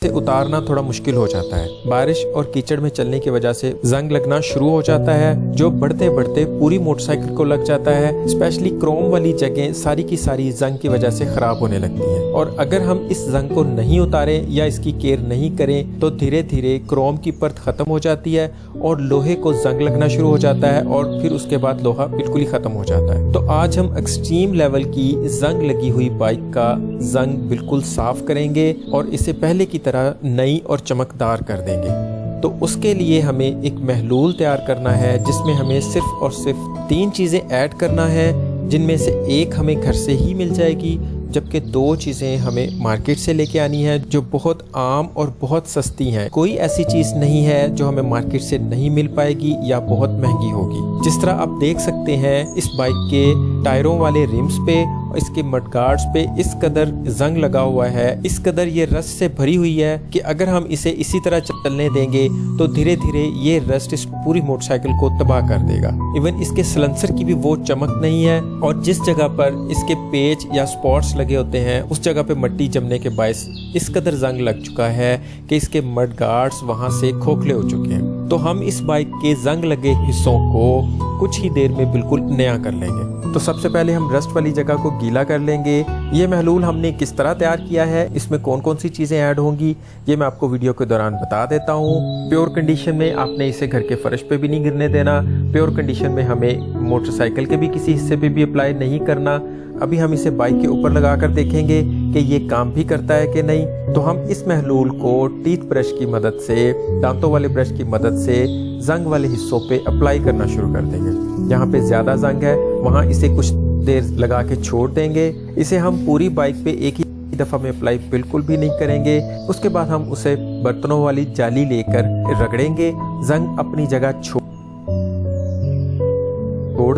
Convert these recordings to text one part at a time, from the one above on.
से उतारना थोड़ा मुश्किल हो जाता है। बारिश और कीचड़ में चलने की वजह से जंग लगना शुरू हो जाता है, जो बढ़ते बढ़ते पूरी मोटरसाइकिल को लग जाता है। स्पेशली क्रोम वाली जगह सारी की सारी जंग की वजह से खराब होने लगती है। और अगर हम इस जंग को नहीं उतारें या इसकी केयर नहीं करें तो धीरे धीरे क्रोम की परत खत्म हो जाती है और लोहे को जंग लगना शुरू हो जाता है और फिर उसके बाद लोहा बिल्कुल ही खत्म हो जाता है। तो आज हम एक्सट्रीम लेवल की जंग लगी हुई बाइक का जंग बिल्कुल साफ करेंगे और इसे पहले की तरह नई और चमकदार कर देंगे। तो उसके लिए हमें एक महलूल तैयार करना है जिसमें हमें सिर्फ और सिर्फ 3 चीज़ें ऐड करना है, जिनमें से एक हमें घर से ही मिल जाएगी, जबकि 2 चीज़ें हमें मार्केट से लेके आनी है जो बहुत आम और बहुत सस्ती हैं। कोई ऐसी चीज़ नहीं है जो हमें मार्केट से नहीं मिल पाएगी या बहुत महंगी होगी। जिस तरह आप देख सकते हैं इस बाइक के टायरों वाले रिम्स पे और इसके मडगार्ड्स पे इस कदर जंग लगा हुआ है, इस कदर ये रस्ट से भरी हुई है कि अगर हम इसे इसी तरह चलने देंगे तो धीरे धीरे ये रस्ट इस पूरी मोटरसाइकिल को तबाह कर देगा। इवन इसके सलेंसर की भी वो चमक नहीं है और जिस जगह पर इसके पेच या स्पॉट्स लगे होते हैं उस जगह पे मिट्टी जमने के बायस इस कदर जंग लग चुका है कि इसके मडगार्ड्स वहां से खोखले हो चुके हैं। तो हम इस बाइक के जंग लगे हिस्सों को कुछ ही देर में बिल्कुल नया कर लेंगे। तो सबसे पहले हम रस्ट वाली जगह को गीला कर लेंगे। ये महलूल हमने किस तरह तैयार किया है, इसमें कौन कौन सी चीज़ें ऐड होंगी, ये मैं आपको वीडियो के दौरान बता देता हूँ। प्योर कंडीशन में आपने इसे घर के फर्श पे भी नहीं गिरने देना। प्योर कंडीशन में हमें मोटरसाइकिल के भी किसी हिस्से पे भी अप्लाई नहीं करना। अभी हम इसे बाइक के ऊपर लगा कर देखेंगे कि ये काम भी करता है कि नहीं। तो हम इस महलूल को टीथ ब्रश की मदद से, दांतों वाले ब्रश की मदद से जंग वाले हिस्सों पे अप्लाई करना शुरू कर देंगे। जहाँ पे ज़्यादा जंग है वहाँ इसे कुछ देर लगा के छोड़ देंगे। इसे हम पूरी बाइक पे एक ही दफ़ा में अप्लाई बिल्कुल भी नहीं करेंगे। उसके बाद हम उसे बर्तनों वाली जाली लेकर रगड़ेंगे। जंग अपनी जगह छोड़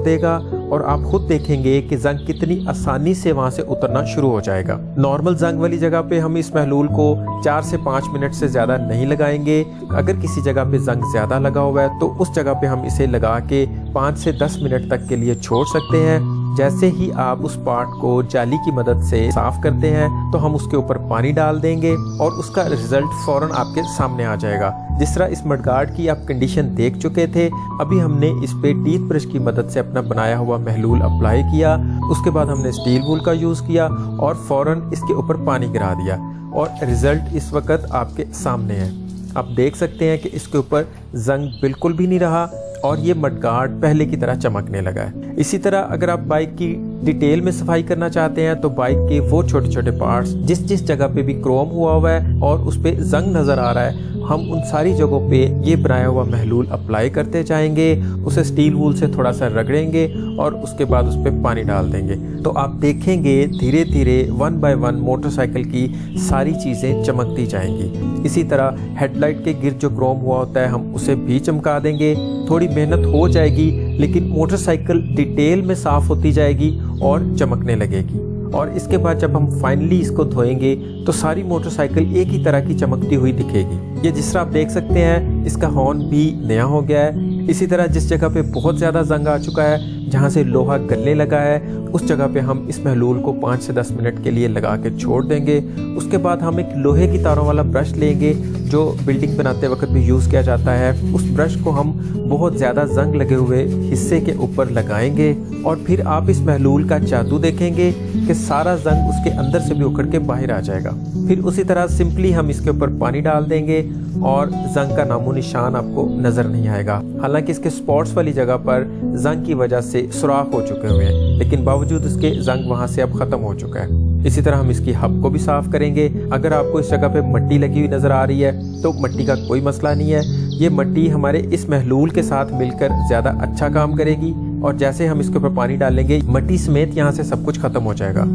देगा और आप खुद देखेंगे कि जंग कितनी आसानी से वहां से उतरना शुरू हो जाएगा। नॉर्मल जंग वाली जगह पे हम इस महलूल को 4 से 5 मिनट से ज्यादा नहीं लगाएंगे। अगर किसी जगह पे जंग ज्यादा लगा हुआ है तो उस जगह पे हम इसे लगा के 5 से 10 मिनट तक के लिए छोड़ सकते हैं। जैसे ही आप उस पार्ट को जाली की मदद से साफ करते हैं तो हम उसके ऊपर पानी डाल देंगे और उसका रिजल्ट फौरन आपके सामने आ जाएगा। जिस तरह इस मडगार्ड की आप कंडीशन देख चुके थे, अभी हमने इस पे टीथ ब्रश की मदद से अपना बनाया हुआ महलूल अप्लाई किया। उसके बाद हमने स्टील वूल का यूज़ किया और फौरन इसके ऊपर पानी गिरा दिया और रिजल्ट इस वक्त आपके सामने है। आप देख सकते हैं कि इसके ऊपर जंग बिल्कुल भी नहीं रहा और ये मडगार्ड पहले की तरह चमकने लगा है। इसी तरह अगर आप बाइक की डिटेल में सफाई करना चाहते हैं तो बाइक के वो छोटे छोटे पार्ट्स जिस जिस जगह पे भी क्रोम हुआ है और उस पे जंग नजर आ रहा है, हम उन सारी जगहों पे ये बनाया हुआ महलूल अप्लाई करते जाएंगे। उसे स्टील वूल से थोड़ा सा रगड़ेंगे और उसके बाद उस पर पानी डाल देंगे। तो आप देखेंगे धीरे धीरे 1 बाय 1 मोटरसाइकिल की सारी चीज़ें चमकती जाएंगी। इसी तरह हेडलाइट के गिर्द जो क्रोम हुआ होता है हम उसे भी चमका देंगे। थोड़ी मेहनत हो जाएगी लेकिन मोटरसाइकिल डिटेल में साफ होती जाएगी और चमकने लगेगी। और इसके बाद जब हम फाइनली इसको धोएंगे तो सारी मोटरसाइकिल एक ही तरह की चमकती हुई दिखेगी। ये जिस तरह आप देख सकते हैं इसका हॉर्न भी नया हो गया है। इसी तरह जिस जगह पे बहुत ज़्यादा जंग आ चुका है, जहाँ से लोहा गलने लगा है, उस जगह पे हम इस महलूल को 5 से 10 मिनट के लिए लगा के छोड़ देंगे। उसके बाद हम एक लोहे की तारों वाला ब्रश लेंगे जो बिल्डिंग बनाते वक्त भी यूज़ किया जाता है। उस ब्रश को हम बहुत ज़्यादा जंग लगे हुए हिस्से के ऊपर लगाएंगे और फिर आप इस महलूल का जादू देखेंगे कि सारा जंग उसके अंदर से भी उखड़ के बाहर आ जाएगा। फिर उसी तरह सिंपली हम इसके ऊपर पानी डाल देंगे और जंग का नामो निशान आपको नजर नहीं आएगा। हालांकि इसके स्पॉट्स वाली जगह पर जंग की वजह से सुराख हो चुके हुए हैं, लेकिन बावजूद इसके जंग वहां से अब खत्म हो चुका है। इसी तरह हम इसकी हब को भी साफ करेंगे। अगर आपको इस जगह पे मिट्टी लगी हुई नजर आ रही है तो मिट्टी का कोई मसला नहीं है। ये मिट्टी हमारे इस महलूल के साथ मिलकर ज्यादा अच्छा काम करेगी और जैसे हम इसके ऊपर पानी डालेंगे मिट्टी समेत यहाँ से सब कुछ खत्म हो जाएगा।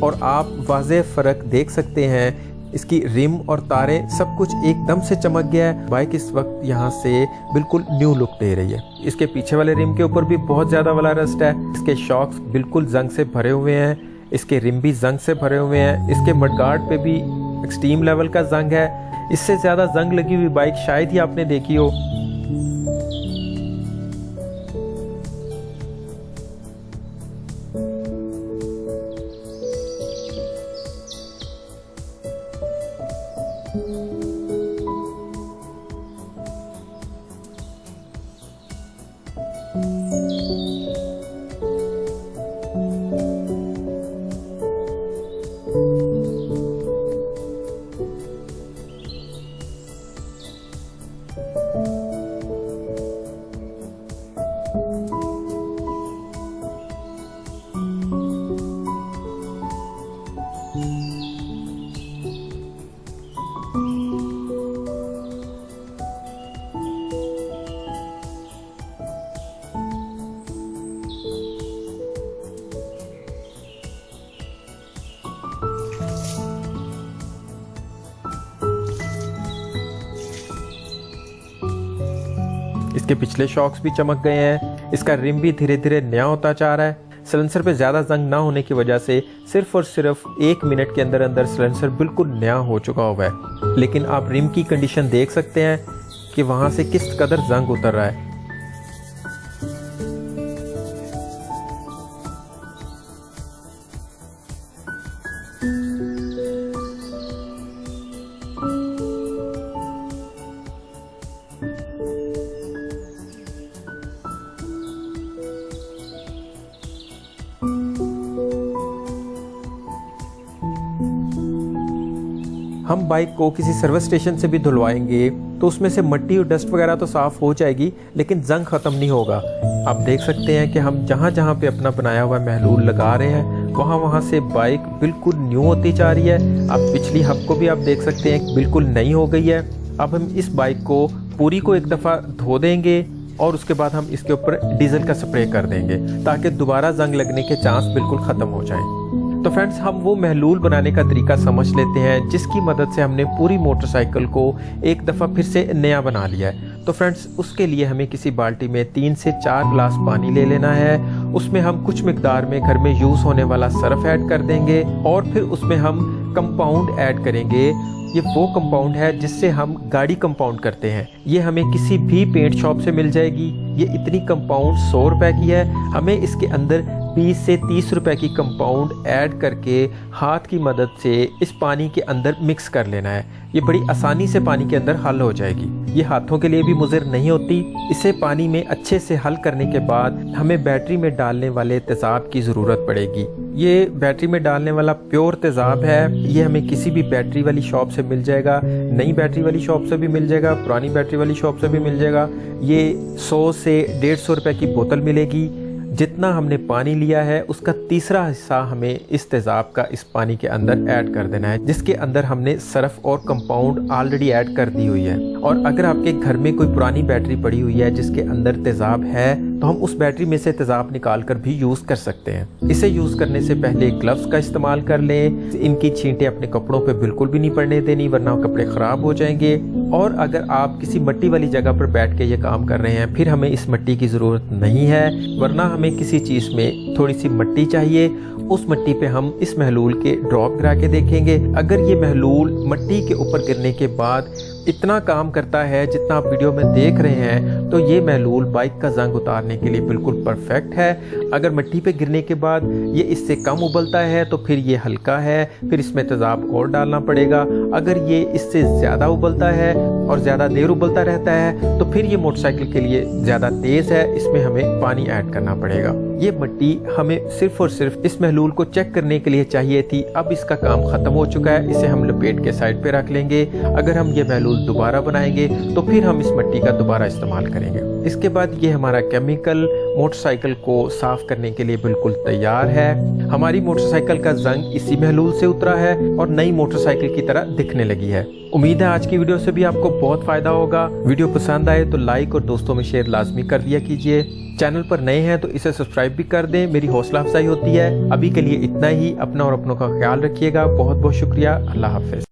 और आप वाज़ेह फ़र्क देख सकते हैं। इसकी रिम और तारें सब कुछ एकदम से चमक गया है। बाइक इस वक्त यहाँ से बिल्कुल न्यू लुक दे रही है। इसके पीछे वाले रिम के ऊपर भी बहुत ज़्यादा वाला रस्ट है। इसके शॉक्स बिल्कुल जंग से भरे हुए हैं। इसके रिम भी जंग से भरे हुए हैं। इसके मडगार्ड पे भी एक्सट्रीम लेवल का जंग है। इससे ज़्यादा जंग लगी हुई बाइक शायद ही आपने देखी हो। इसके पिछले शॉक्स भी चमक गए हैं। इसका रिम भी धीरे धीरे नया होता जा रहा है। सिलेंसर पे ज़्यादा जंग ना होने की वजह से सिर्फ और सिर्फ 1 मिनट के अंदर अंदर सिलेंसर बिल्कुल नया हो चुका हुआ है। लेकिन आप रिम की कंडीशन देख सकते हैं कि वहाँ से किस कदर जंग उतर रहा है। हम बाइक को किसी सर्विस स्टेशन से भी धुलवाएंगे तो उसमें से मिट्टी और डस्ट वगैरह तो साफ़ हो जाएगी, लेकिन जंग ख़त्म नहीं होगा। आप देख सकते हैं कि हम जहाँ जहाँ पे अपना बनाया हुआ महलूल लगा रहे हैं वहाँ से बाइक बिल्कुल न्यू होती जा रही है। अब पिछली हब को भी आप देख सकते हैं बिल्कुल नई हो गई है। अब हम इस बाइक को पूरी को एक दफ़ा धो देंगे और उसके बाद हम इसके ऊपर डीजल का स्प्रे कर देंगे ताकि दोबारा जंग लगने के चांस बिल्कुल ख़त्म हो जाएं। तो फ्रेंड्स, हम वो महलूल बनाने का तरीका समझ लेते हैं जिसकी मदद से हमने पूरी मोटरसाइकिल को एक दफ़ा फिर से नया बना लिया है। तो फ्रेंड्स, उसके लिए हमें किसी बाल्टी में 3 से 4 गिलास पानी ले लेना है। उसमें हम कुछ मिकदार में घर में यूज़ होने वाला सर्फ ऐड कर देंगे और फिर उसमें हम कंपाउंड ऐड करेंगे। ये वो कंपाउंड है जिससे हम गाड़ी कंपाउंड करते हैं। ये हमें किसी भी पेंट शॉप से मिल जाएगी। ये इतनी कंपाउंड 100 रुपए की है। हमें इसके अंदर 20 से 30 रुपए की कंपाउंड ऐड करके हाथ की मदद से इस पानी के अंदर मिक्स कर लेना है। ये बड़ी आसानी से पानी के अंदर हल हो जाएगी। ये हाथों के लिए भी मुज़िर नहीं होती। इसे पानी में अच्छे से हल करने के बाद हमें बैटरी में डालने वाले तेज़ाब की ज़रूरत पड़ेगी। ये बैटरी में डालने वाला प्योर तेज़ाब है। ये हमें किसी भी बैटरी वाली शॉप से मिल जाएगा। नई बैटरी वाली शॉप से भी मिल जाएगा, पुरानी बैटरी वाली शॉप से भी मिल जाएगा। ये 100 से 150 रुपए की बोतल मिलेगी। जितना हमने पानी लिया है उसका तीसरा हिस्सा हमें इस तेज़ाब का इस पानी के अंदर ऐड कर देना है, जिसके अंदर हमने सर्फ और कंपाउंड ऑलरेडी ऐड कर दी हुई है। और अगर आपके घर में कोई पुरानी बैटरी पड़ी हुई है जिसके अंदर तेज़ाब है तो हम उस बैटरी में से तेज़ाब निकाल कर भी यूज़ कर सकते हैं। इसे यूज़ करने से पहले ग्लव्स का इस्तेमाल कर लें। इनकी छींटें अपने कपड़ों पे बिल्कुल भी नहीं पड़ने देनी, वरना कपड़े ख़राब हो जाएंगे। और अगर आप किसी मिट्टी वाली जगह पर बैठ के ये काम कर रहे हैं फिर हमें इस मिट्टी की ज़रूरत नहीं है, वरना हमें किसी चीज़ में थोड़ी सी मिट्टी चाहिए। उस मिट्टी पे हम इस महलूल के ड्रॉप गिरा के देखेंगे। अगर ये महलूल मिट्टी के ऊपर गिरने के बाद इतना काम करता है जितना आप वीडियो में देख रहे हैं तो ये महलूल बाइक का जंग उतारने के लिए बिल्कुल परफेक्ट है। अगर मिट्टी पे गिरने के बाद ये इससे कम उबलता है तो फिर ये हल्का है, फिर इसमें तेज़ाब और डालना पड़ेगा। अगर ये इससे ज़्यादा उबलता है और ज़्यादा देर उबलता रहता है तो फिर ये मोटरसाइकिल के लिए ज़्यादा तेज़ है, इसमें हमें पानी ऐड करना पड़ेगा। ये मिट्टी हमें सिर्फ और सिर्फ इस महलूल को चेक करने के लिए चाहिए थी। अब इसका काम ख़त्म हो चुका है। इसे हम लपेट के साइड पे रख लेंगे। अगर हम ये महलूल दोबारा बनाएंगे तो फिर हम इस मिट्टी का दोबारा इस्तेमाल करेंगे। इसके बाद ये हमारा केमिकल मोटरसाइकिल को साफ करने के लिए बिल्कुल तैयार है। हमारी मोटरसाइकिल का जंग इसी महलूल से उतरा है और नई मोटरसाइकिल की तरह दिखने लगी है। उम्मीद है आज की वीडियो से भी आपको बहुत फायदा होगा। वीडियो पसंद आए तो लाइक और दोस्तों में शेयर लाजमी कर दिया कीजिए। चैनल पर नए हैं तो इसे सब्सक्राइब भी कर दें, मेरी हौसला अफजाई होती है। अभी के लिए इतना ही। अपना और अपनों का ख्याल रखिएगा। बहुत बहुत शुक्रिया। अल्लाह हाफिज।